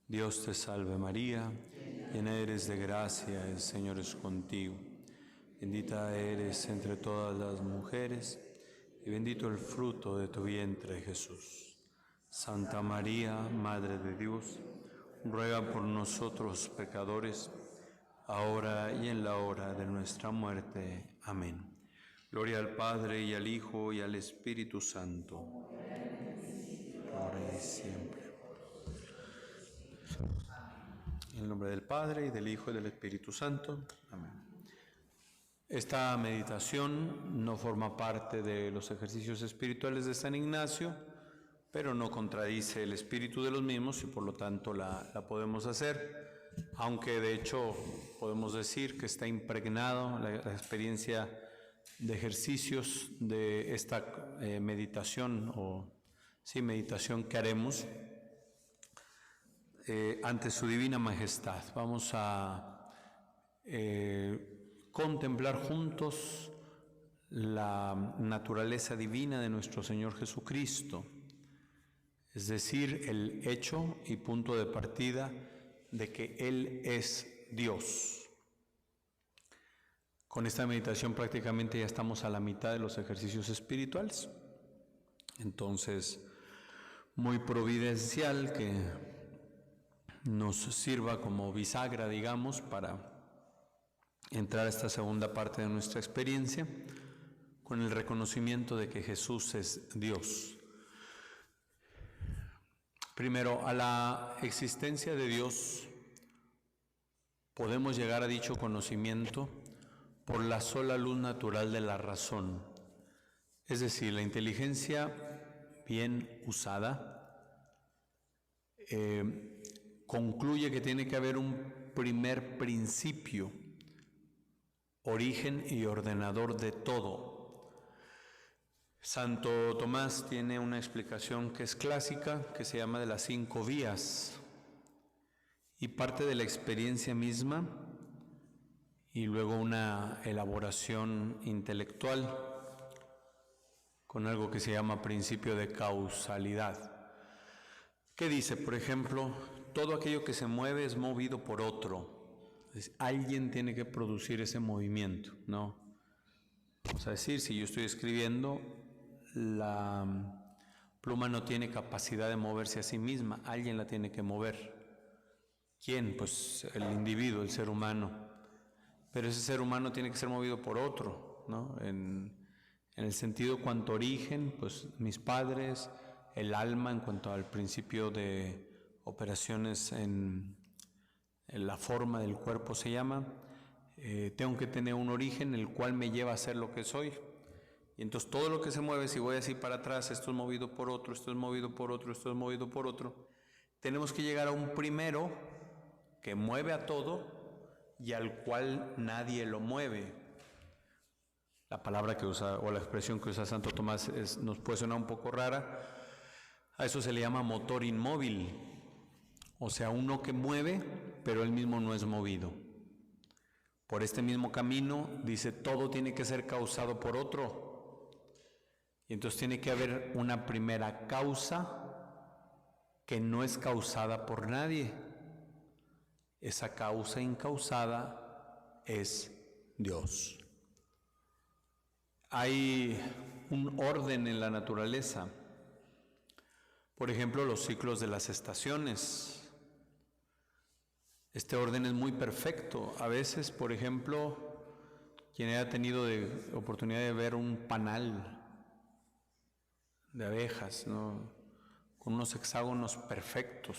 Dios te salve María, llena eres de gracia, el Señor es contigo. Bendita eres entre todas las mujeres, y bendito el fruto de tu vientre, Jesús. Santa María, Madre de Dios, ruega por nosotros pecadores, ahora y en la hora de nuestra muerte. Amén. Gloria al Padre, y al Hijo, y al Espíritu Santo, ahora y siempre. En el nombre del Padre, y del Hijo, y del Espíritu Santo. Amén. Esta meditación no forma parte de los ejercicios espirituales de San Ignacio, pero no contradice el espíritu de los mismos y por lo tanto la podemos hacer, aunque de hecho podemos decir que está impregnado la experiencia de ejercicios de esta meditación que haremos ante su Divina Majestad. Vamos a contemplar juntos la naturaleza divina de nuestro Señor Jesucristo, es decir, el hecho y punto de partida de que Él es Dios. Con esta meditación prácticamente ya estamos a la mitad de los ejercicios espirituales, entonces muy providencial que nos sirva como bisagra, digamos, para entrar a esta segunda parte de nuestra experiencia con el reconocimiento de que Jesús es Dios. Primero, a la existencia de Dios podemos llegar a dicho conocimiento por la sola luz natural de la razón, es decir, la inteligencia bien usada concluye que tiene que haber un primer principio, origen y ordenador de todo. Santo Tomás tiene una explicación que es clásica, que se llama de las 5 vías, y parte de la experiencia misma, y luego una elaboración intelectual con algo que se llama principio de causalidad. ¿Qué dice? Por ejemplo, todo aquello que se mueve es movido por otro. Alguien tiene que producir ese movimiento, ¿no? Vamos a decir, si yo estoy escribiendo, la pluma no tiene capacidad de moverse a sí misma, alguien la tiene que mover. ¿Quién? Pues el individuo, el ser humano. Pero ese ser humano tiene que ser movido por otro, ¿no? En el sentido cuanto origen, pues mis padres, el alma en cuanto al principio de operaciones en la forma del cuerpo se llama, tengo que tener un origen el cual me lleva a ser lo que soy. Y entonces todo lo que se mueve, si voy así para atrás, esto es movido por otro, esto es movido por otro, esto es movido por otro, tenemos que llegar a un primero que mueve a todo y al cual nadie lo mueve. La palabra que usa, o la expresión que usa Santo Tomás nos puede sonar un poco rara. A eso se le llama motor inmóvil, o sea, uno que mueve, pero él mismo no es movido. Por este mismo camino, dice, todo tiene que ser causado por otro. Y entonces tiene que haber una primera causa que no es causada por nadie. Esa causa incausada es Dios. Hay un orden en la naturaleza. Por ejemplo, los ciclos de las estaciones. Este orden es muy perfecto. A veces, por ejemplo, quien haya tenido oportunidad de ver un panal de abejas, ¿no?, con unos hexágonos perfectos,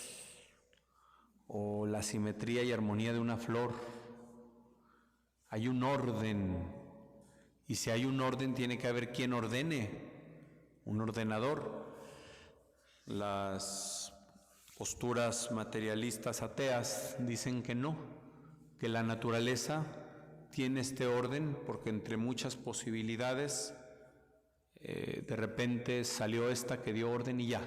o la simetría y armonía de una flor, hay un orden, y si hay un orden tiene que haber quien ordene, un ordenador. Las posturas materialistas ateas dicen que no, que la naturaleza tiene este orden porque entre muchas posibilidades de repente salió esta que dio orden y ya.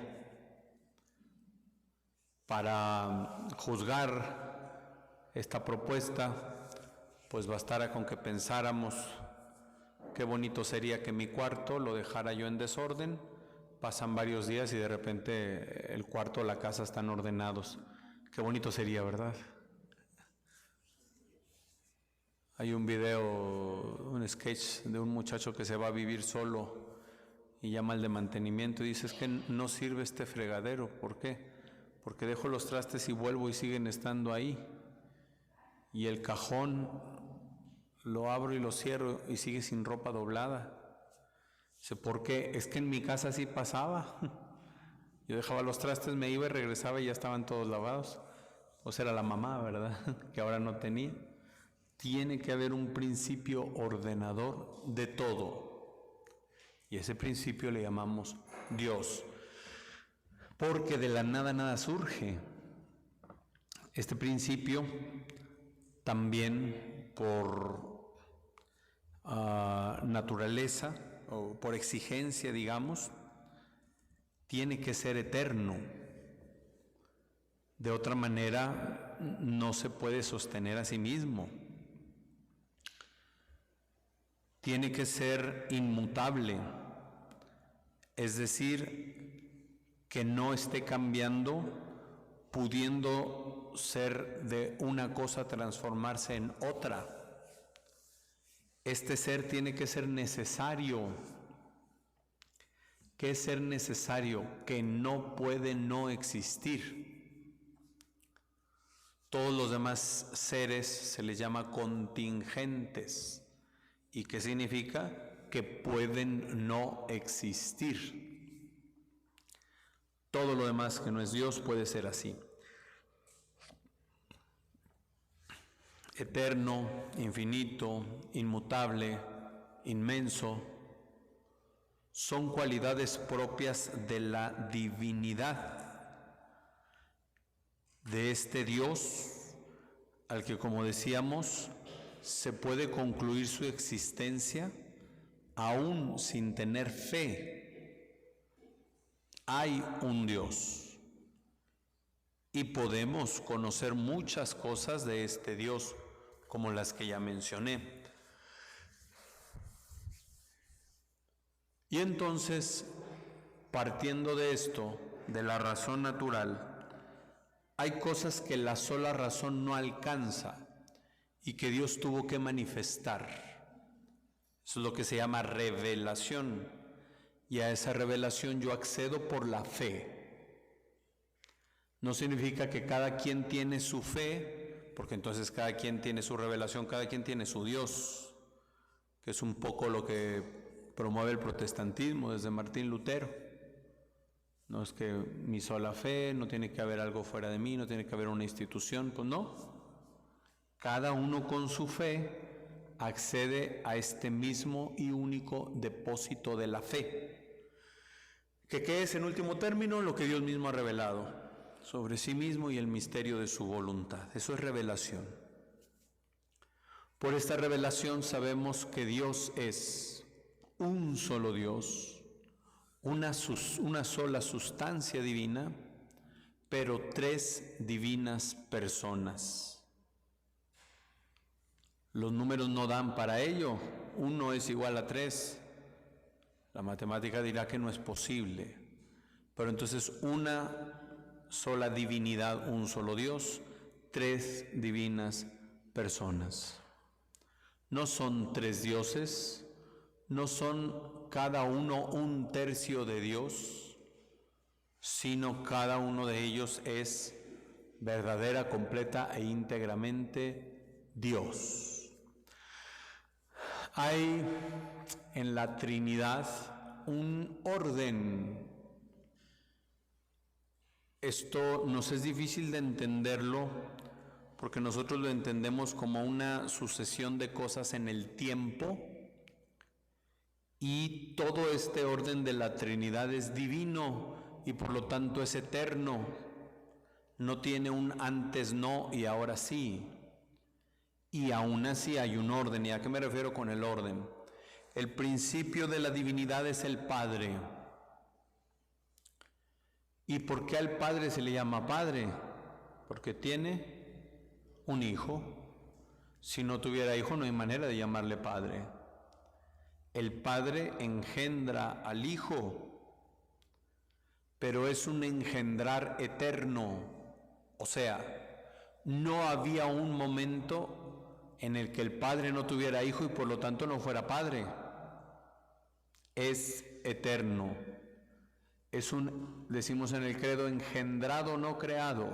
Para juzgar esta propuesta, pues bastara con que pensáramos qué bonito sería que mi cuarto lo dejara yo en desorden. Pasan varios días y de repente el cuarto o la casa están ordenados. Qué bonito sería, ¿verdad? Hay un video, un sketch de un muchacho que se va a vivir solo y llama al de mantenimiento y dice, es que no sirve este fregadero. ¿Por qué? Porque dejo los trastes y vuelvo y siguen estando ahí. Y el cajón lo abro y lo cierro y sigue sin ropa doblada. Dice, ¿por qué? Es que en mi casa así pasaba. Yo dejaba los trastes, me iba y regresaba y ya estaban todos lavados. Pues era la mamá, ¿verdad? Que ahora no tenía. Tiene que haber un principio ordenador de todo. Y ese principio le llamamos Dios. Porque de la nada nada surge. Este principio también por naturaleza o por exigencia, digamos, tiene que ser eterno. De otra manera, no se puede sostener a sí mismo. Tiene que ser inmutable, es decir, que no esté cambiando, pudiendo ser de una cosa transformarse en otra. Este ser tiene que ser necesario. ¿Qué es ser necesario? Que no puede no existir. Todos los demás seres se les llama contingentes. ¿Y qué significa? Que pueden no existir. Todo lo demás que no es Dios puede ser así. Eterno, infinito, inmutable, inmenso, son cualidades propias de la divinidad, de este Dios al que, como decíamos, se puede concluir su existencia aún sin tener fe. Hay un Dios y podemos conocer muchas cosas de este Dios, como las que ya mencioné. Y entonces, partiendo de esto, de la razón natural, hay cosas que la sola razón no alcanza y que Dios tuvo que manifestar. Eso es lo que se llama revelación. Y a esa revelación yo accedo por la fe. No significa que cada quien tiene su fe, porque entonces cada quien tiene su revelación, cada quien tiene su Dios, que es un poco lo que promueve el protestantismo desde Martín Lutero. No es que mi sola fe, no tiene que haber algo fuera de mí, no tiene que haber una institución, pues no. Cada uno con su fe accede a este mismo y único depósito de la fe. ¿Qué es en último término? Lo que Dios mismo ha revelado sobre sí mismo y el misterio de su voluntad. Eso es revelación. Por esta revelación sabemos que Dios es un solo Dios, una sola sustancia divina, pero tres divinas personas. Los números no dan para ello. 1 es igual a 3. La matemática dirá que no es posible. Pero entonces una sola divinidad, un solo Dios, tres divinas personas. No son tres dioses, no son cada uno un tercio de Dios, sino cada uno de ellos es verdadera, completa e íntegramente Dios. Hay en la Trinidad un orden. Esto nos es difícil de entenderlo porque nosotros lo entendemos como una sucesión de cosas en el tiempo, y todo este orden de la Trinidad es divino y por lo tanto es eterno. No tiene un antes no y ahora sí. Y aún así hay un orden. ¿Y a qué me refiero con el orden? El principio de la divinidad es el Padre. ¿Y por qué al Padre se le llama Padre? Porque tiene un hijo. Si no tuviera hijo no hay manera de llamarle Padre. El Padre engendra al Hijo, pero es un engendrar eterno. O sea, no había un momento en el que el Padre no tuviera hijo y por lo tanto no fuera Padre. Es eterno. Es un, decimos en el credo, engendrado, no creado.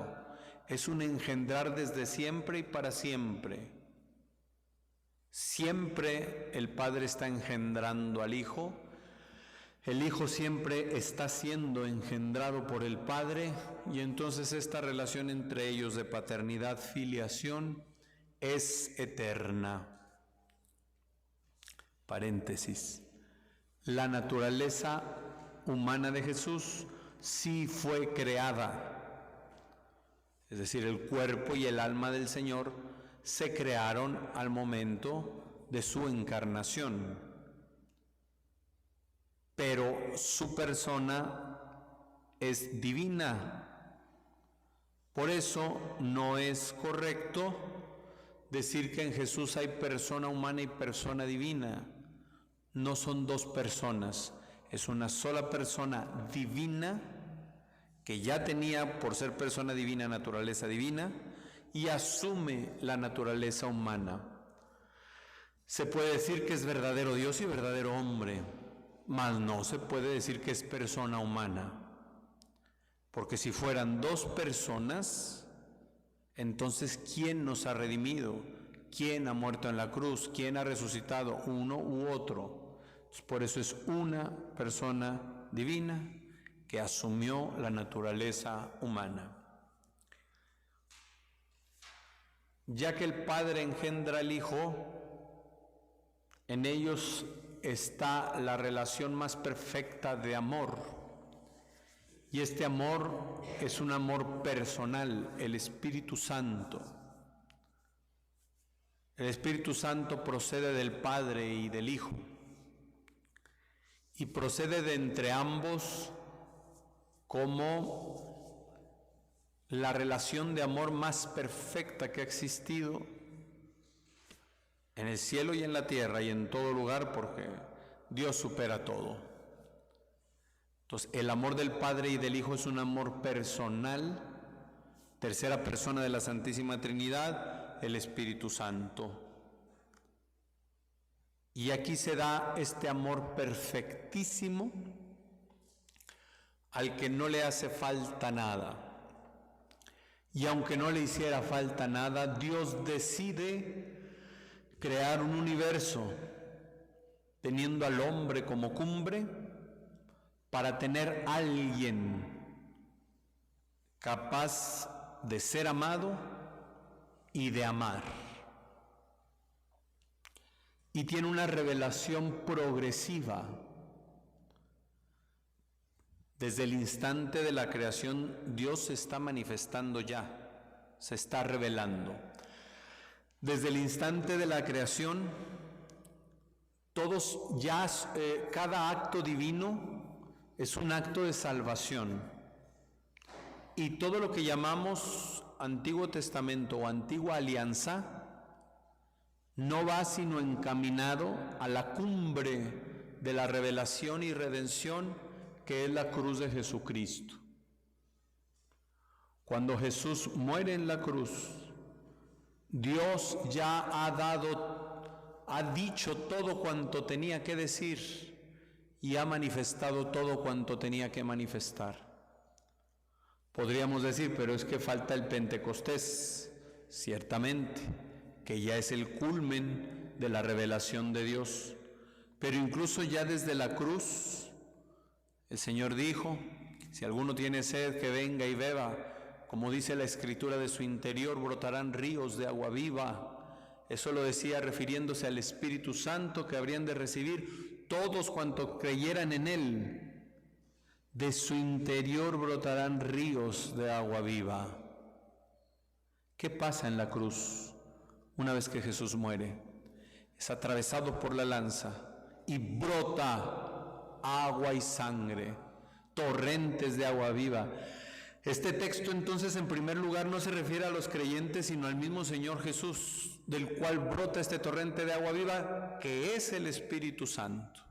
Es un engendrar desde siempre y para siempre. Siempre el Padre está engendrando al Hijo. El Hijo siempre está siendo engendrado por el Padre, y entonces esta relación entre ellos de paternidad, filiación, es eterna. Paréntesis. La naturaleza humana de Jesús sí fue creada. Es decir, el cuerpo y el alma del Señor se crearon al momento de su encarnación. Pero su persona es divina. Por eso no es correcto decir que en Jesús hay persona humana y persona divina. No son dos personas, es una sola persona divina que ya tenía, por ser persona divina, naturaleza divina, y asume la naturaleza humana. Se puede decir que es verdadero Dios y verdadero hombre, mas no se puede decir que es persona humana, porque si fueran dos personas, entonces ¿quién nos ha redimido? ¿Quién ha muerto en la cruz? ¿Quién ha resucitado? ¿Uno u otro? Por eso es una persona divina que asumió la naturaleza humana. Ya que el Padre engendra al Hijo, en ellos está la relación más perfecta de amor. Y este amor es un amor personal, el Espíritu Santo. El Espíritu Santo procede del Padre y del Hijo. Y procede de entre ambos como la relación de amor más perfecta que ha existido en el cielo y en la tierra y en todo lugar, porque Dios supera todo. Entonces, el amor del Padre y del Hijo es un amor personal, tercera persona de la Santísima Trinidad, el Espíritu Santo. Y aquí se da este amor perfectísimo al que no le hace falta nada. Y aunque no le hiciera falta nada, Dios decide crear un universo teniendo al hombre como cumbre para tener a alguien capaz de ser amado y de amar. Y tiene una revelación progresiva. Desde el instante de la creación, Dios se está manifestando ya, se está revelando. Desde el instante de la creación, cada acto divino es un acto de salvación. Y todo lo que llamamos Antiguo Testamento o Antigua Alianza no va sino encaminado a la cumbre de la revelación y redención, que es la cruz de Jesucristo. Cuando Jesús muere en la cruz, Dios ya ha dicho todo cuanto tenía que decir y ha manifestado todo cuanto tenía que manifestar. Podríamos decir, pero es que falta el Pentecostés, ciertamente, que ya es el culmen de la revelación de Dios. Pero incluso ya desde la cruz, el Señor dijo, si alguno tiene sed, que venga y beba. Como dice la Escritura, de su interior brotarán ríos de agua viva. Eso lo decía refiriéndose al Espíritu Santo que habrían de recibir todos cuantos creyeran en Él. De su interior brotarán ríos de agua viva. ¿Qué pasa en la cruz? Una vez que Jesús muere, es atravesado por la lanza y brota agua y sangre, torrentes de agua viva. Este texto entonces en primer lugar no se refiere a los creyentes, sino al mismo Señor Jesús, del cual brota este torrente de agua viva, que es el Espíritu Santo.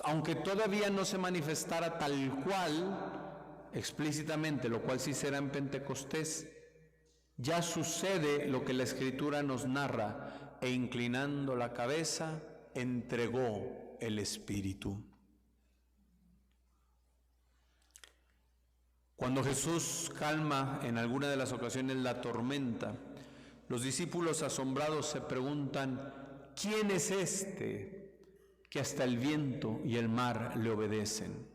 Aunque todavía no se manifestara tal cual, explícitamente, lo cual sí será en Pentecostés, ya sucede lo que la Escritura nos narra, e inclinando la cabeza, entregó el Espíritu. Cuando Jesús calma en alguna de las ocasiones la tormenta, los discípulos asombrados se preguntan: ¿quién es este que hasta el viento y el mar le obedecen?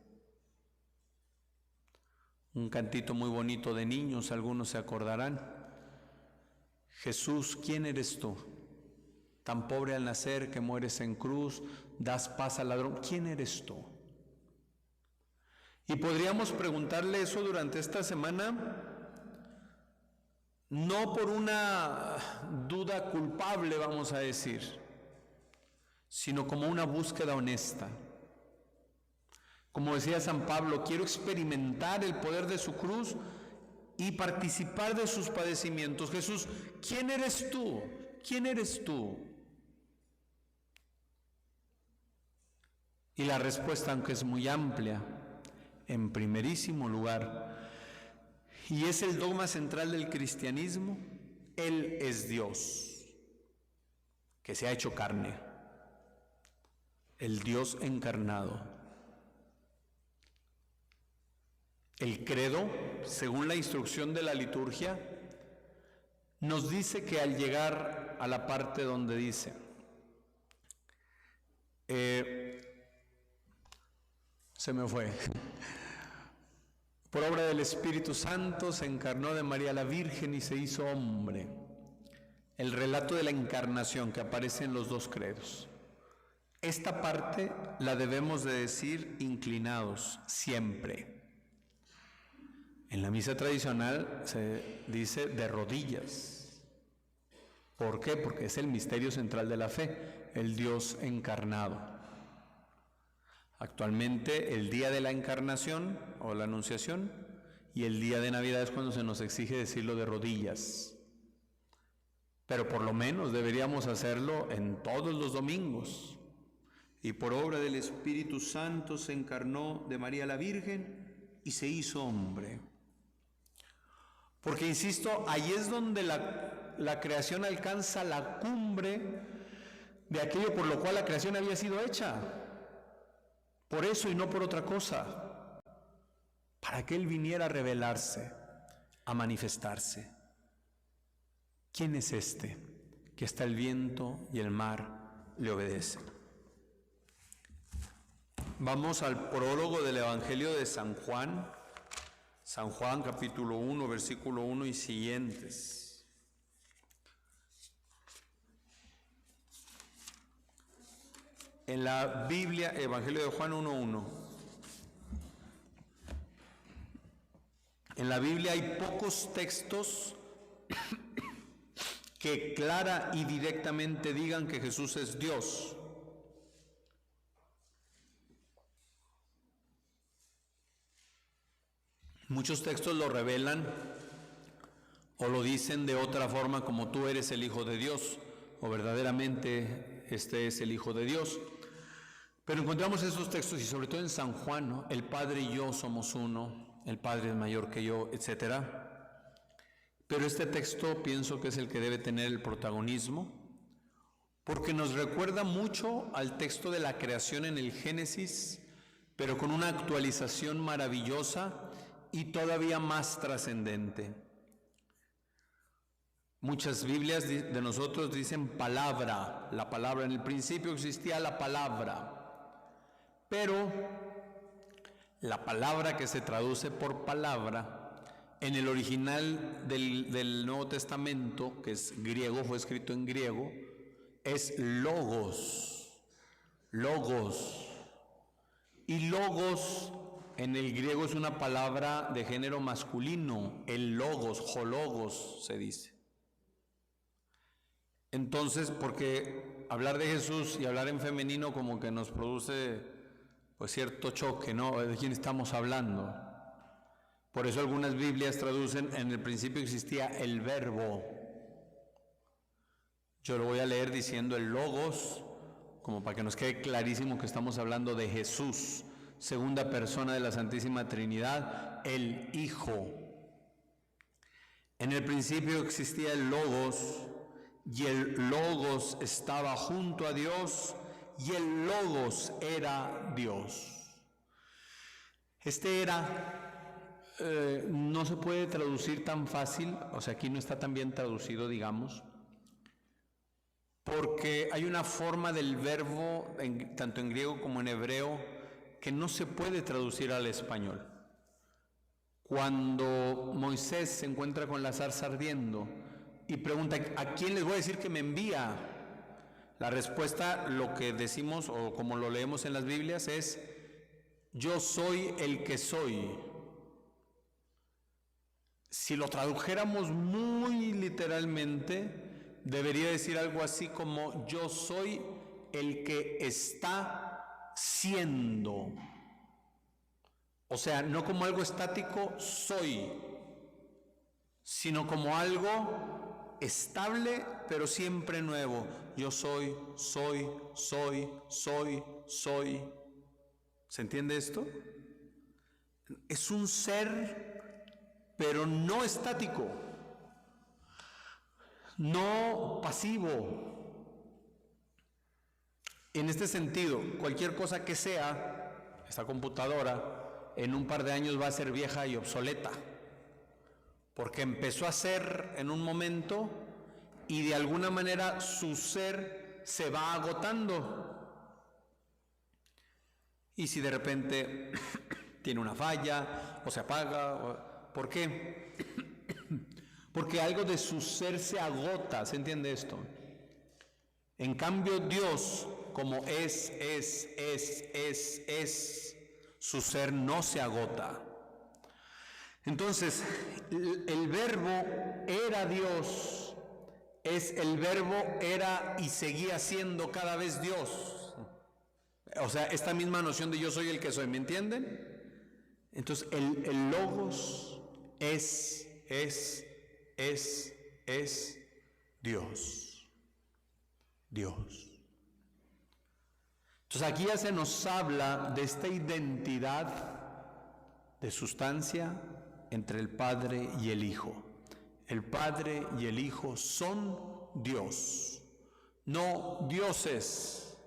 Un cantito muy bonito de niños, algunos se acordarán. Jesús, ¿quién eres tú? Tan pobre al nacer que mueres en cruz, das paz al ladrón. ¿Quién eres tú? Y podríamos preguntarle eso durante esta semana, no por una duda culpable, vamos a decir, sino como una búsqueda honesta. Como decía San Pablo, quiero experimentar el poder de su cruz y participar de sus padecimientos. Jesús, ¿quién eres tú? ¿Quién eres tú? Y la respuesta, aunque es muy amplia, en primerísimo lugar, y es el dogma central del cristianismo: Él es Dios, que se ha hecho carne, el Dios encarnado. El credo, según la instrucción de la liturgia, nos dice que al llegar a la parte donde dice se me fue, por obra del Espíritu Santo se encarnó de María la Virgen y se hizo hombre. El relato de la encarnación que aparece en los dos credos. Esta parte la debemos de decir inclinados siempre. En la misa tradicional se dice de rodillas. ¿Por qué? Porque es el misterio central de la fe, el Dios encarnado. Actualmente el día de la encarnación o la anunciación y el día de Navidad es cuando se nos exige decirlo de rodillas. Pero por lo menos deberíamos hacerlo en todos los domingos. Y por obra del Espíritu Santo se encarnó de María la Virgen y se hizo hombre. Porque, insisto, ahí es donde la creación alcanza la cumbre de aquello por lo cual la creación había sido hecha. Por eso y no por otra cosa. Para que Él viniera a revelarse, a manifestarse. ¿Quién es este que hasta el viento y el mar le obedecen? Vamos al prólogo del Evangelio de San Juan. San Juan capítulo 1, versículo 1 y siguientes. En la Biblia, Evangelio de Juan 1:1. En la Biblia hay pocos textos que clara y directamente digan que Jesús es Dios. Muchos textos lo revelan o lo dicen de otra forma, como tú eres el Hijo de Dios, o verdaderamente este es el Hijo de Dios. Pero encontramos esos textos, y sobre todo en San Juan, ¿no? El Padre y yo somos uno, el Padre es mayor que yo, etc. Pero este texto pienso que es el que debe tener el protagonismo, porque nos recuerda mucho al texto de la creación en el Génesis, pero con una actualización maravillosa y todavía más trascendente. Muchas Biblias de nosotros dicen palabra, la palabra. En el principio existía la palabra, pero la palabra que se traduce por palabra, en el original del Nuevo Testamento, que es griego, fue escrito en griego, es logos, logos. Y logos en el griego es una palabra de género masculino, el logos, hologos se dice. Entonces, porque hablar de Jesús y hablar en femenino como que nos produce pues cierto choque, ¿no? ¿De quién estamos hablando? Por eso algunas Biblias traducen, en el principio existía el verbo. Yo lo voy a leer diciendo el logos, como para que nos quede clarísimo que estamos hablando de Jesús, segunda persona de la Santísima Trinidad, el Hijo. En el principio existía el Logos, y el Logos estaba junto a Dios, y el Logos era Dios. Este era no se puede traducir tan fácil, o sea, aquí no está tan bien traducido, digamos, porque hay una forma del verbo, tanto en griego como en hebreo, que no se puede traducir al español. Cuando Moisés se encuentra con la zarza ardiendo y pregunta, ¿a quién les voy a decir que me envía? La respuesta, lo que decimos o como lo leemos en las Biblias, es: yo soy el que soy. Si lo tradujéramos muy literalmente, debería decir algo así como: yo soy el que está siendo. O sea, no como algo estático, soy, sino como algo estable, pero siempre nuevo. Yo soy. ¿Se entiende esto? Es un ser, pero no estático, no pasivo. En este sentido, cualquier cosa que sea, esta computadora, en un par de años va a ser vieja y obsoleta, porque empezó a ser en un momento y de alguna manera su ser se va agotando. Y si de repente tiene una falla o se apaga, ¿por qué? Porque algo de su ser se agota, ¿se entiende esto? En cambio, Dios, como es, su ser no se agota. Entonces, el verbo era Dios, el verbo era y seguía siendo cada vez Dios. O sea, esta misma noción de yo soy el que soy, ¿me entienden? Entonces, el Logos es Dios. Dios. Entonces aquí ya se nos habla de esta identidad de sustancia entre el Padre y el Hijo. El Padre y el Hijo son Dios, no dioses,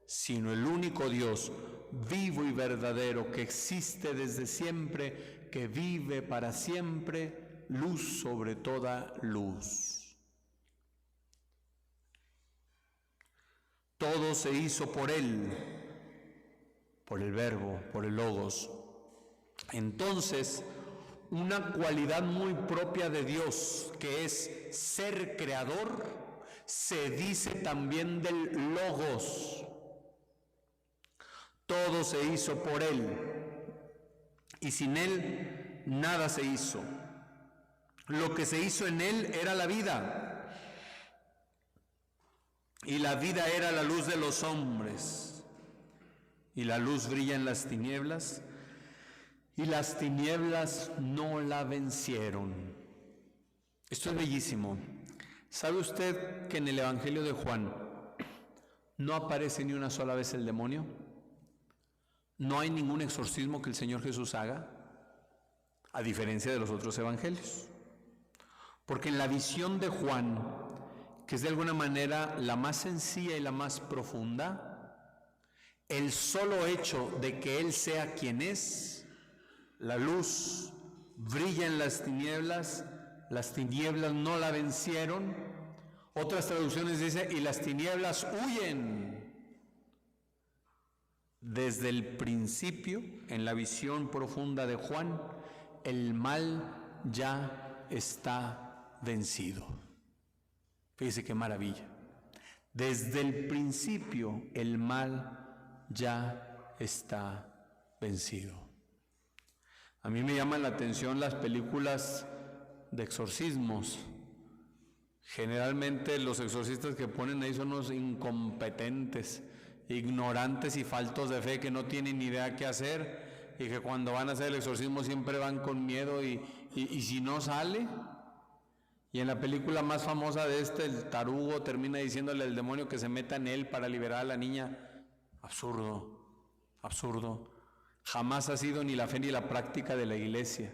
sino el único Dios vivo y verdadero que existe desde siempre, que vive para siempre, luz sobre toda luz. Todo se hizo por Él, por el Verbo, por el Logos. Entonces, una cualidad muy propia de Dios, que es ser creador, se dice también del Logos. Todo se hizo por Él, y sin Él nada se hizo. Lo que se hizo en Él era la vida, y la vida era la luz de los hombres, y la luz brilla en las tinieblas, y las tinieblas no la vencieron. Esto es bellísimo. ¿Sabe usted que en el Evangelio de Juan no aparece ni una sola vez el demonio? No hay ningún exorcismo que el Señor Jesús haga, a diferencia de los otros evangelios. Porque en la visión de Juan, que es de alguna manera la más sencilla y la más profunda, el solo hecho de que Él sea quien es, la luz brilla en las tinieblas no la vencieron. Otras traducciones dicen, y las tinieblas huyen. Desde el principio, en la visión profunda de Juan, el mal ya está vencido. Fíjese qué maravilla. Desde el principio, el mal ya está vencido. A mí me llaman la atención las películas de exorcismos. Generalmente los exorcistas que ponen ahí son unos incompetentes, ignorantes y faltos de fe que no tienen ni idea qué hacer y que cuando van a hacer el exorcismo siempre van con miedo y si no sale. Y en la película más famosa de el tarugo termina diciéndole al demonio que se meta en él para liberar a la niña. Absurdo, absurdo. Jamás ha sido ni la fe ni la práctica de la Iglesia.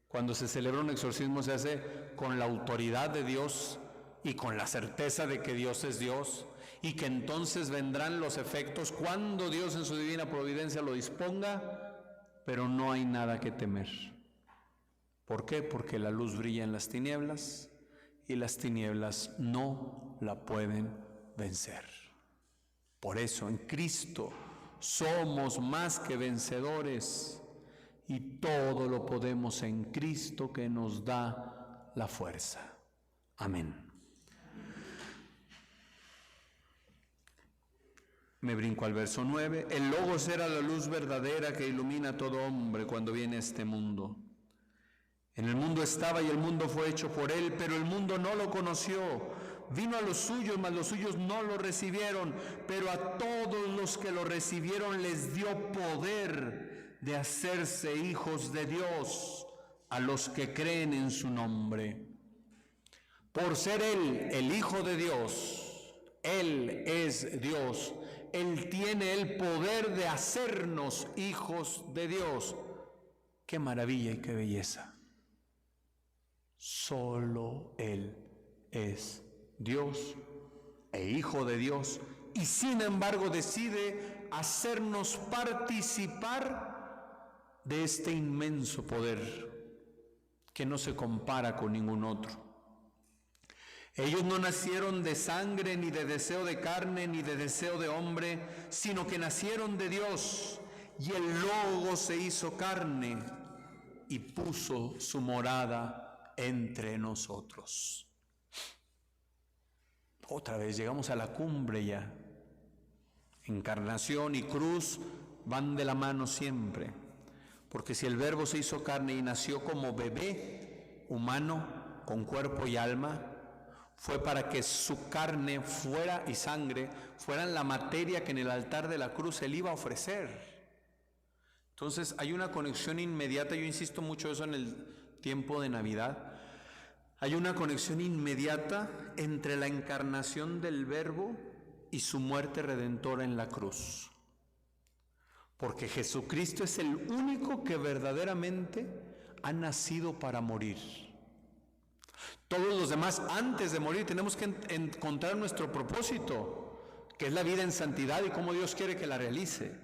Cuando se celebra un exorcismo se hace con la autoridad de Dios y con la certeza de que Dios es Dios y que entonces vendrán los efectos cuando Dios en su divina providencia lo disponga, pero no hay nada que temer. ¿Por qué? Porque la luz brilla en las tinieblas y las tinieblas no la pueden vencer. Por eso en Cristo somos más que vencedores y todo lo podemos en Cristo que nos da la fuerza. Amén. Me brinco al verso 9. El Logos era la luz verdadera que ilumina a todo hombre cuando viene a este mundo. En el mundo estaba y el mundo fue hecho por él, pero el mundo no lo conoció. Vino a los suyos, mas los suyos no lo recibieron, pero a todos los que lo recibieron les dio poder de hacerse hijos de Dios, a los que creen en su nombre. Por ser él el Hijo de Dios, él es Dios, él tiene el poder de hacernos hijos de Dios. ¡Qué maravilla y qué belleza! Solo él es Dios e Hijo de Dios, y sin embargo decide hacernos participar de este inmenso poder que no se compara con ningún otro. Ellos no nacieron de sangre, ni de deseo de carne, ni de deseo de hombre, sino que nacieron de Dios, y el Logos se hizo carne y puso su morada entre nosotros. Otra vez llegamos a la cumbre ya. Encarnación y cruz van de la mano siempre, porque si el Verbo se hizo carne y nació como bebé humano con cuerpo y alma, fue para que su carne fuera y sangre fueran la materia que en el altar de la cruz él iba a ofrecer. Entonces hay una conexión inmediata, yo insisto mucho eso en el tiempo de Navidad. Hay una conexión inmediata entre la encarnación del Verbo y su muerte redentora en la cruz. Porque Jesucristo es el único que verdaderamente ha nacido para morir. Todos los demás, antes de morir, tenemos que encontrar nuestro propósito, que es la vida en santidad y cómo Dios quiere que la realice.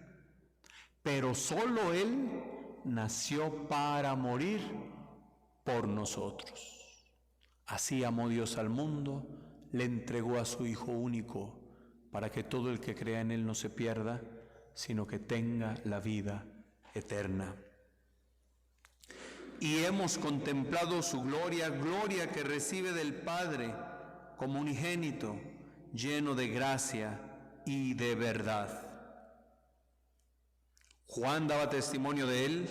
Pero solo Él nació para morir por nosotros. Así amó Dios al mundo, le entregó a su Hijo único, para que todo el que crea en Él no se pierda, sino que tenga la vida eterna. Y hemos contemplado su gloria, gloria que recibe del Padre como unigénito, lleno de gracia y de verdad. Juan daba testimonio de él.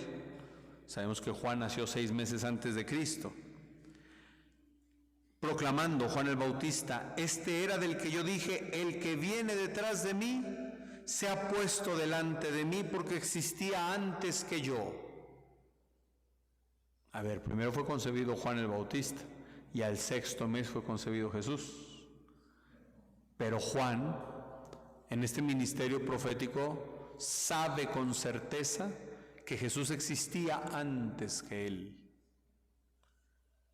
Sabemos que Juan nació 6 meses antes de Cristo. Proclamando Juan el Bautista: este era del que yo dije, el que viene detrás de mí se ha puesto delante de mí porque existía antes que yo. A ver, primero fue concebido Juan el Bautista y al 6º mes fue concebido Jesús. Pero Juan, en este ministerio profético, sabe con certeza que Jesús existía antes que él.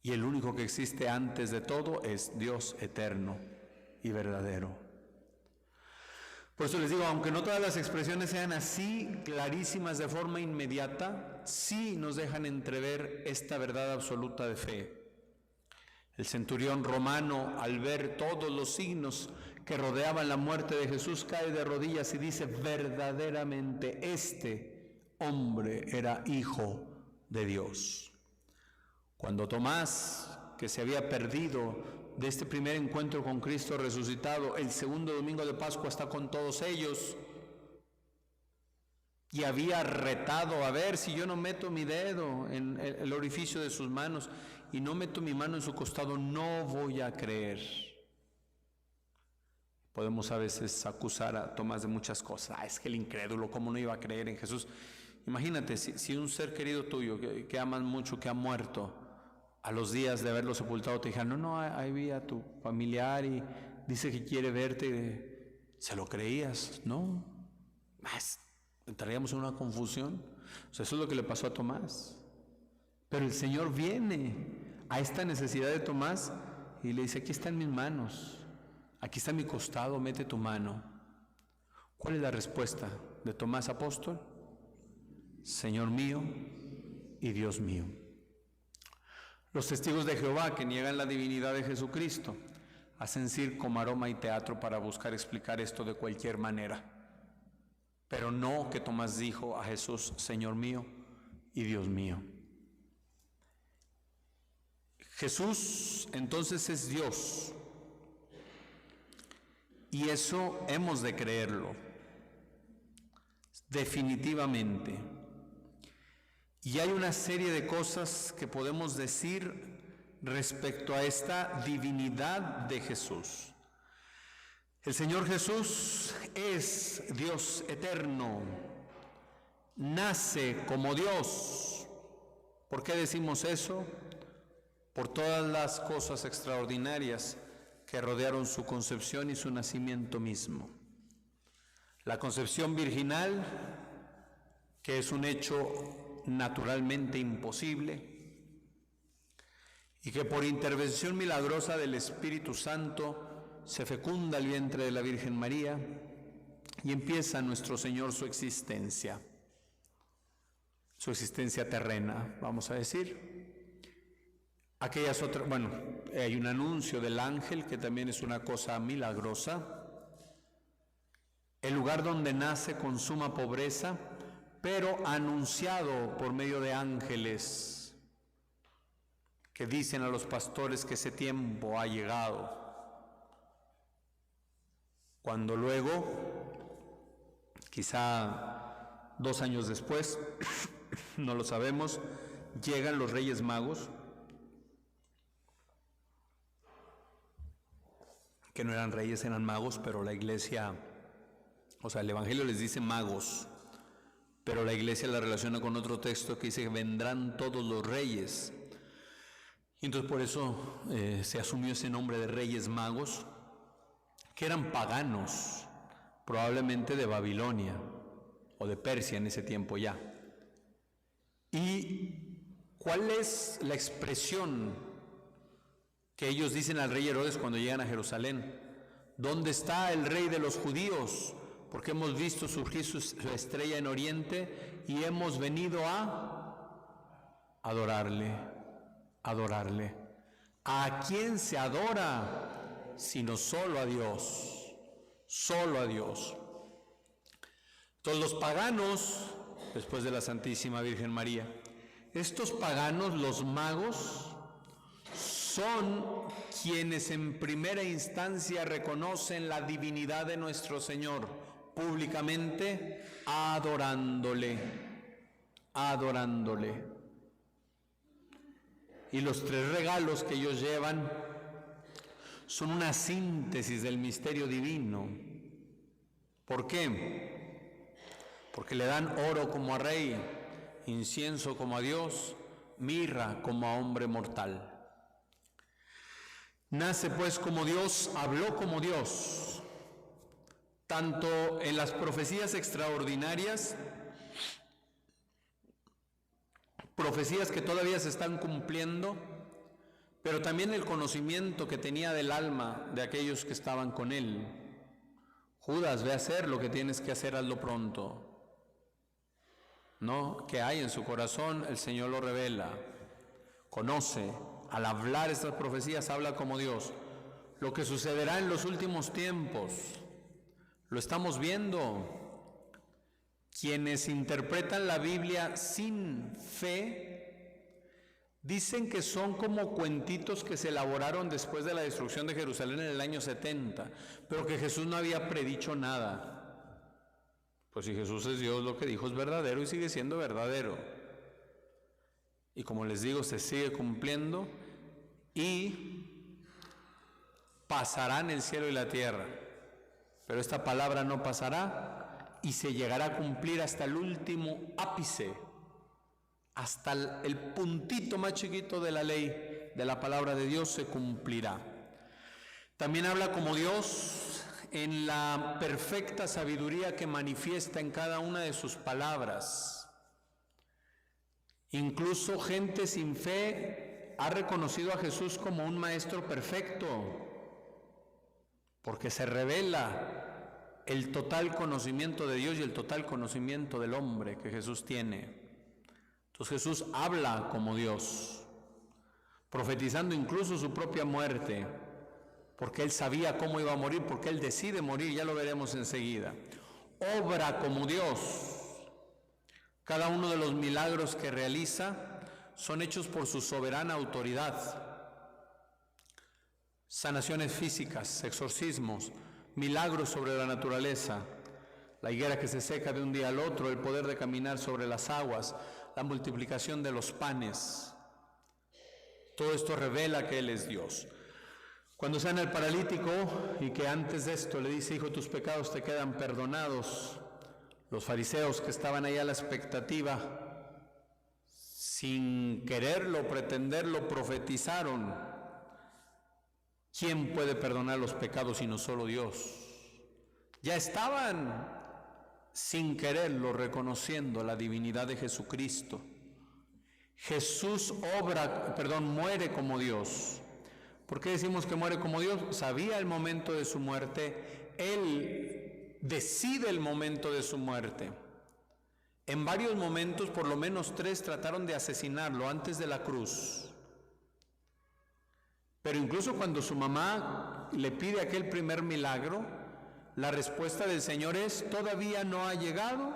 Y el único que existe antes de todo es Dios eterno y verdadero. Por eso les digo, aunque no todas las expresiones sean así clarísimas de forma inmediata, sí nos dejan entrever esta verdad absoluta de fe. El centurión romano, al ver todos los signos que rodeaban la muerte de Jesús, cae de rodillas y dice: verdaderamente este hombre era Hijo de Dios. Cuando Tomás, que se había perdido de este primer encuentro con Cristo resucitado, el segundo domingo de Pascua está con todos ellos y había retado: a ver, si yo no meto mi dedo en el orificio de sus manos y no meto mi mano en su costado, no voy a creer. Podemos a veces acusar a Tomás de muchas cosas. Es que el incrédulo, ¿cómo no iba a creer en Jesús? Imagínate, si un ser querido tuyo que amas mucho, que ha muerto, a los días de haberlo sepultado te dijeron: no, ahí vi a tu familiar y dice que quiere verte. ¿Se lo creías? No. entraríamos en una confusión. O sea, eso es lo que le pasó a Tomás. Pero el Señor viene a esta necesidad de Tomás y le dice: aquí están mis manos, aquí está mi costado, mete tu mano. ¿Cuál es la respuesta de Tomás apóstol? Señor mío y Dios mío. Los testigos de Jehová que niegan la divinidad de Jesucristo hacen circo, maroma y teatro para buscar explicar esto de cualquier manera. Pero no que Tomás dijo a Jesús: Señor mío y Dios mío. Jesús entonces es Dios, y eso hemos de creerlo, definitivamente. Y hay una serie de cosas que podemos decir respecto a esta divinidad de Jesús. El Señor Jesús es Dios eterno, nace como Dios. ¿Por qué decimos eso? Por todas las cosas extraordinarias que rodearon su concepción y su nacimiento mismo. La concepción virginal, que es un hecho naturalmente imposible, y que por intervención milagrosa del Espíritu Santo se fecunda el vientre de la Virgen María y empieza nuestro Señor su existencia terrena, vamos a decir. Aquellas otras, bueno, hay un anuncio del ángel que también es una cosa milagrosa. El lugar donde nace con suma pobreza, pero anunciado por medio de ángeles que dicen a los pastores que ese tiempo ha llegado. Cuando luego, quizá 2 años después, no lo sabemos, llegan los Reyes Magos, que no eran reyes, eran magos, pero la iglesia, o sea, el Evangelio les dice magos, pero la iglesia la relaciona con otro texto que dice que vendrán todos los reyes. Y entonces por eso se asumió ese nombre de Reyes Magos, que eran paganos, probablemente de Babilonia o de Persia en ese tiempo ya. ¿Y cuál es la expresión que ellos dicen al rey Herodes cuando llegan a Jerusalén? ¿Dónde está el rey de los judíos? Porque hemos visto surgir su estrella en Oriente y hemos venido a adorarle. ¿A quién se adora? Sino solo a Dios. Solo a Dios. Todos los paganos, después de la Santísima Virgen María, estos paganos, los magos, son quienes en primera instancia reconocen la divinidad de nuestro Señor, públicamente adorándole. Y los 3 regalos que ellos llevan son una síntesis del misterio divino. ¿Por qué? Porque le dan oro como a rey, incienso como a Dios, mirra como a hombre mortal. Nace pues como Dios, habló como Dios, tanto en las profecías extraordinarias, profecías que todavía se están cumpliendo, pero también el conocimiento que tenía del alma de aquellos que estaban con él. Judas, ve a hacer lo que tienes que hacer, hazlo pronto. No, que hay en su corazón, el Señor lo revela, conoce. Al hablar estas profecías habla como Dios. Lo que sucederá en los últimos tiempos, lo estamos viendo. Quienes interpretan la Biblia sin fe dicen que son como cuentitos que se elaboraron después de la destrucción de Jerusalén en el año 70, pero que Jesús no había predicho nada. Pues si Jesús es Dios, lo que dijo es verdadero y sigue siendo verdadero. Y como les digo, se sigue cumpliendo y pasarán el cielo y la tierra. Pero esta palabra no pasará y se llegará a cumplir hasta el último ápice, hasta el puntito más chiquito de la ley, de la palabra de Dios se cumplirá. También habla como Dios en la perfecta sabiduría que manifiesta en cada una de sus palabras. Incluso gente sin fe ha reconocido a Jesús como un maestro perfecto, porque se revela el total conocimiento de Dios y el total conocimiento del hombre que Jesús tiene. Entonces Jesús habla como Dios, profetizando incluso su propia muerte, porque Él sabía cómo iba a morir, porque Él decide morir, ya lo veremos enseguida. Obra como Dios. Cada uno de los milagros que realiza son hechos por su soberana autoridad. Sanaciones físicas, exorcismos, milagros sobre la naturaleza, la higuera que se seca de un día al otro, el poder de caminar sobre las aguas, la multiplicación de los panes. Todo esto revela que Él es Dios. Cuando sana al paralítico y que antes de esto le dice: hijo, tus pecados te quedan perdonados, los fariseos que estaban ahí a la expectativa, sin quererlo, pretenderlo, profetizaron: ¿quién puede perdonar los pecados sino solo Dios? Ya estaban sin quererlo reconociendo la divinidad de Jesucristo. Jesús muere como Dios. ¿Por qué decimos que muere como Dios? Sabía el momento de su muerte, Él decide el momento de su muerte. En varios momentos, por lo menos 3, trataron de asesinarlo antes de la cruz. Pero incluso cuando su mamá le pide aquel primer milagro, la respuesta del Señor es: todavía no ha llegado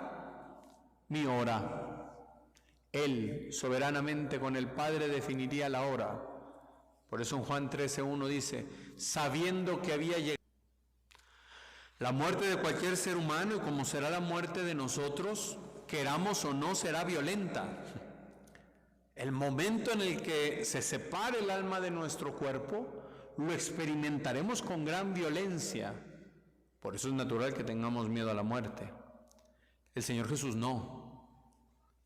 mi hora. Él soberanamente con el Padre definiría la hora. Por eso en Juan 13:1 dice: sabiendo que había llegado. La muerte de cualquier ser humano, y como será la muerte de nosotros, queramos o no, será violenta. El momento en el que se separe el alma de nuestro cuerpo, lo experimentaremos con gran violencia. Por eso es natural que tengamos miedo a la muerte. El Señor Jesús no.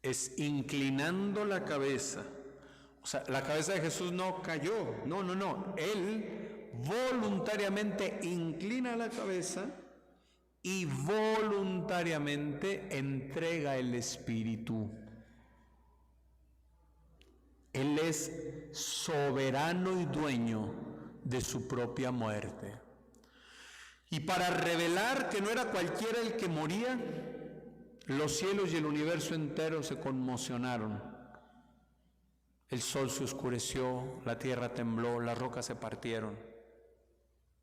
Es inclinando la cabeza. O sea, la cabeza de Jesús no cayó. No. Él voluntariamente inclina la cabeza y voluntariamente entrega el Espíritu. Él es soberano y dueño de su propia muerte. Y para revelar que no era cualquiera el que moría, los cielos y el universo entero se conmocionaron. El sol se oscureció, la tierra tembló, las rocas se partieron,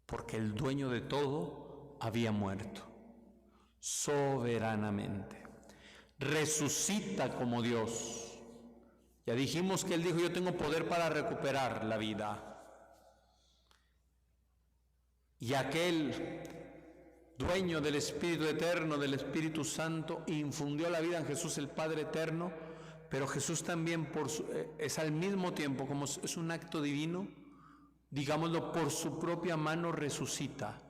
porque el dueño de todo había muerto, soberanamente. Resucita como Dios. Ya dijimos que Él dijo: yo tengo poder para recuperar la vida. Y aquel dueño del Espíritu Eterno, del Espíritu Santo, infundió la vida en Jesús, el Padre Eterno, pero Jesús también es al mismo tiempo, como es un acto divino, digámoslo, por su propia mano resucita.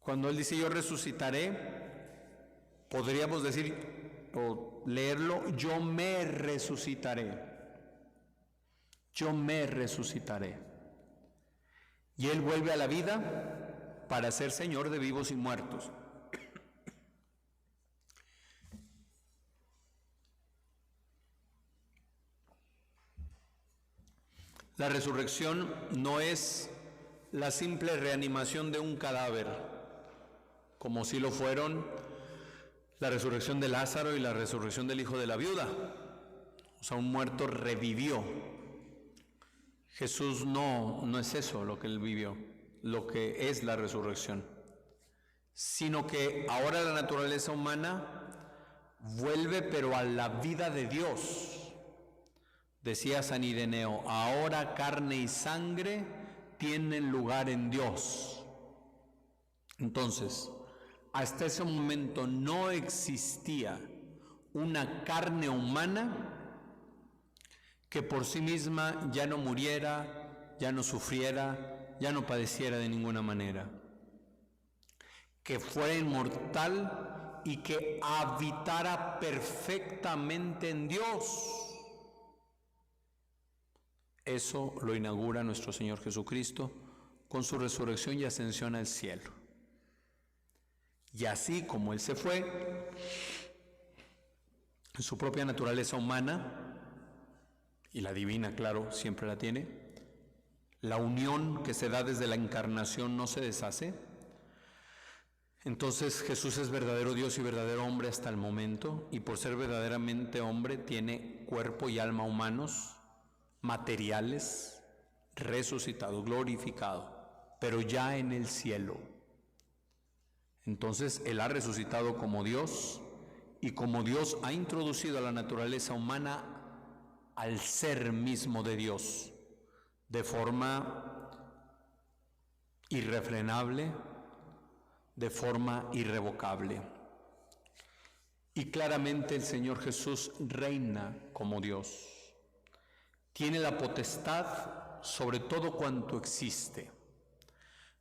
Cuando Él dice: yo resucitaré, podríamos decir o leerlo: yo me resucitaré. Yo me resucitaré. Y Él vuelve a la vida para ser Señor de vivos y muertos. La resurrección no es la simple reanimación de un cadáver, como sí lo fueron la resurrección de Lázaro y la resurrección del hijo de la viuda. O sea, un muerto revivió. Jesús no es eso lo que Él vivió, lo que es la resurrección, sino que ahora la naturaleza humana vuelve, pero a la vida de Dios. Decía San Ireneo: ahora carne y sangre tienen lugar en Dios. Entonces, hasta ese momento no existía una carne humana que por sí misma ya no muriera, ya no sufriera, ya no padeciera de ninguna manera, que fuera inmortal y que habitara perfectamente en Dios. Eso lo inaugura nuestro Señor Jesucristo con su resurrección y ascensión al cielo. Y así como Él se fue, en su propia naturaleza humana, y la divina, claro, siempre la tiene, la unión que se da desde la encarnación no se deshace. Entonces Jesús es verdadero Dios y verdadero hombre hasta el momento, y por ser verdaderamente hombre tiene cuerpo y alma humanos, materiales, resucitado, glorificado, pero ya en el cielo. Entonces Él ha resucitado como Dios, y como Dios ha introducido a la naturaleza humana al ser mismo de Dios, de forma irrefrenable, de forma irrevocable. Y claramente el Señor Jesús reina como Dios. Tiene la potestad sobre todo cuanto existe.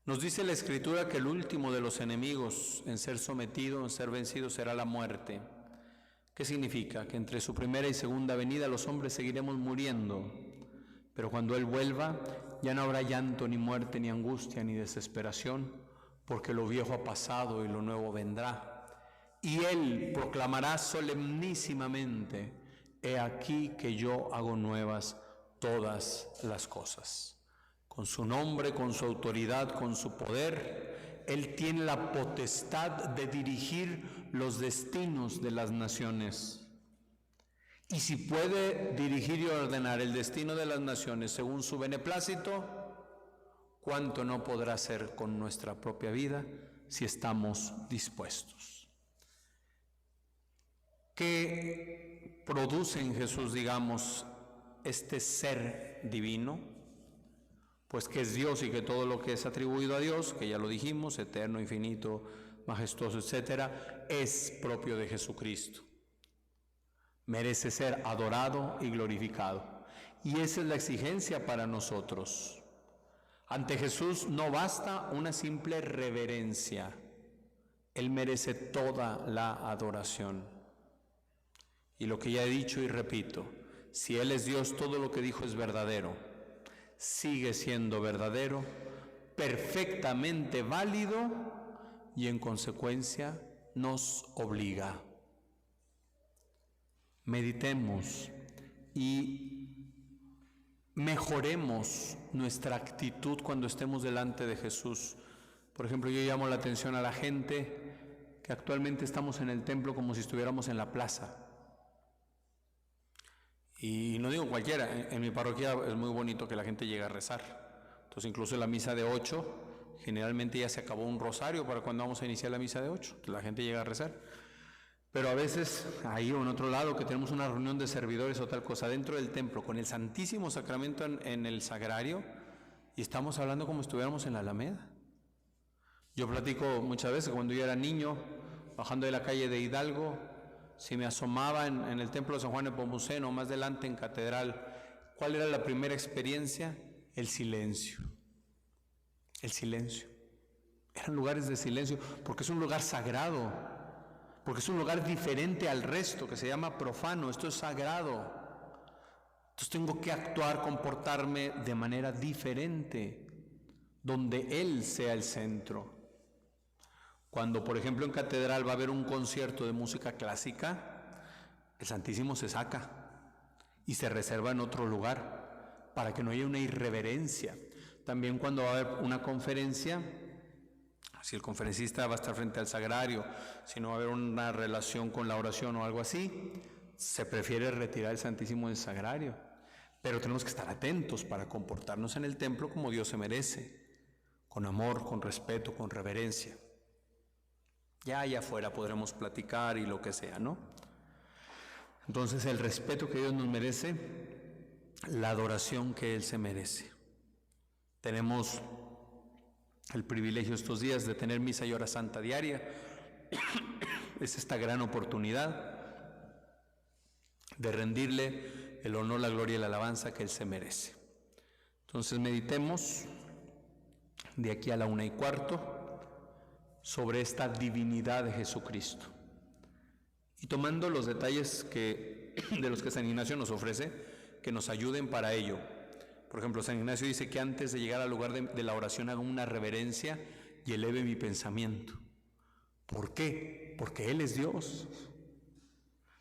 Nos dice la Escritura que el último de los enemigos en ser sometido, en ser vencido, será la muerte. ¿Qué significa? Que entre su primera y segunda venida los hombres seguiremos muriendo, pero cuando Él vuelva ya no habrá llanto, ni muerte, ni angustia, ni desesperación, porque lo viejo ha pasado y lo nuevo vendrá. Y Él proclamará solemnísimamente: he aquí que yo hago nuevas todas las cosas. Con su nombre, con su autoridad, con su poder, Él tiene la potestad de dirigir los destinos de las naciones. Y si puede dirigir y ordenar el destino de las naciones según su beneplácito, ¿cuánto no podrá hacer con nuestra propia vida si estamos dispuestos? ¿Qué produce en Jesús, digamos, este ser divino? Pues que es Dios y que todo lo que es atribuido a Dios, que ya lo dijimos, eterno, infinito, majestuoso, etcétera, es propio de Jesucristo. Merece ser adorado y glorificado. Y esa es la exigencia para nosotros. Ante Jesús no basta una simple reverencia. Él merece toda la adoración. Y lo que ya he dicho y repito, si Él es Dios, todo lo que dijo es verdadero. Sigue siendo verdadero, perfectamente válido y en consecuencia nos obliga. Meditemos y mejoremos nuestra actitud cuando estemos delante de Jesús. Por ejemplo, yo llamo la atención a la gente que actualmente estamos en el templo como si estuviéramos en la plaza. Y no digo cualquiera, en mi parroquia es muy bonito que la gente llegue a rezar. Entonces incluso en la misa de 8, generalmente ya se acabó un rosario para cuando vamos a iniciar la misa de 8, la gente llega a rezar. Pero a veces, ahí o en otro lado, que tenemos una reunión de servidores o tal cosa dentro del templo, con el Santísimo Sacramento en el sagrario, y estamos hablando como si estuviéramos en la Alameda. Yo platico muchas veces, cuando yo era niño, bajando de la calle de Hidalgo, si me asomaba en el templo de San Juan de Nepomuceno, más adelante en Catedral, ¿cuál era la primera experiencia? El silencio. El silencio. Eran lugares de silencio, porque es un lugar sagrado, porque es un lugar diferente al resto, que se llama profano. Esto es sagrado. Entonces tengo que actuar, comportarme de manera diferente, donde Él sea el centro. Cuando, por ejemplo, en Catedral va a haber un concierto de música clásica, el Santísimo se saca y se reserva en otro lugar para que no haya una irreverencia. También cuando va a haber una conferencia, si el conferencista va a estar frente al sagrario, si no va a haber una relación con la oración o algo así, se prefiere retirar el Santísimo del sagrario. Pero tenemos que estar atentos para comportarnos en el templo como Dios se merece, con amor, con respeto, con reverencia. Ya allá afuera podremos platicar y lo que sea, ¿no? Entonces el respeto que Dios nos merece, la adoración que Él se merece. Tenemos el privilegio estos días de tener misa y hora santa diaria. Es esta gran oportunidad de rendirle el honor, la gloria y la alabanza que Él se merece. Entonces meditemos de aquí a la 1:15 sobre esta divinidad de Jesucristo. Y tomando los detalles de los que San Ignacio nos ofrece, que nos ayuden para ello. Por ejemplo, San Ignacio dice que antes de llegar al lugar de la oración hago una reverencia y eleve mi pensamiento. ¿Por qué? Porque Él es Dios.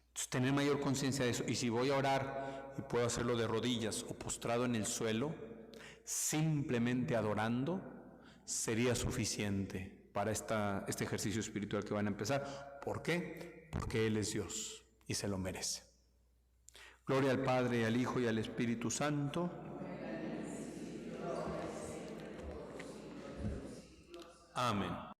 Entonces, tener mayor conciencia de eso. Y si voy a orar y puedo hacerlo de rodillas o postrado en el suelo, simplemente adorando, sería suficiente para este ejercicio espiritual que van a empezar. ¿Por qué? Porque Él es Dios y se lo merece. Gloria al Padre, y al Hijo, y al Espíritu Santo. Amén.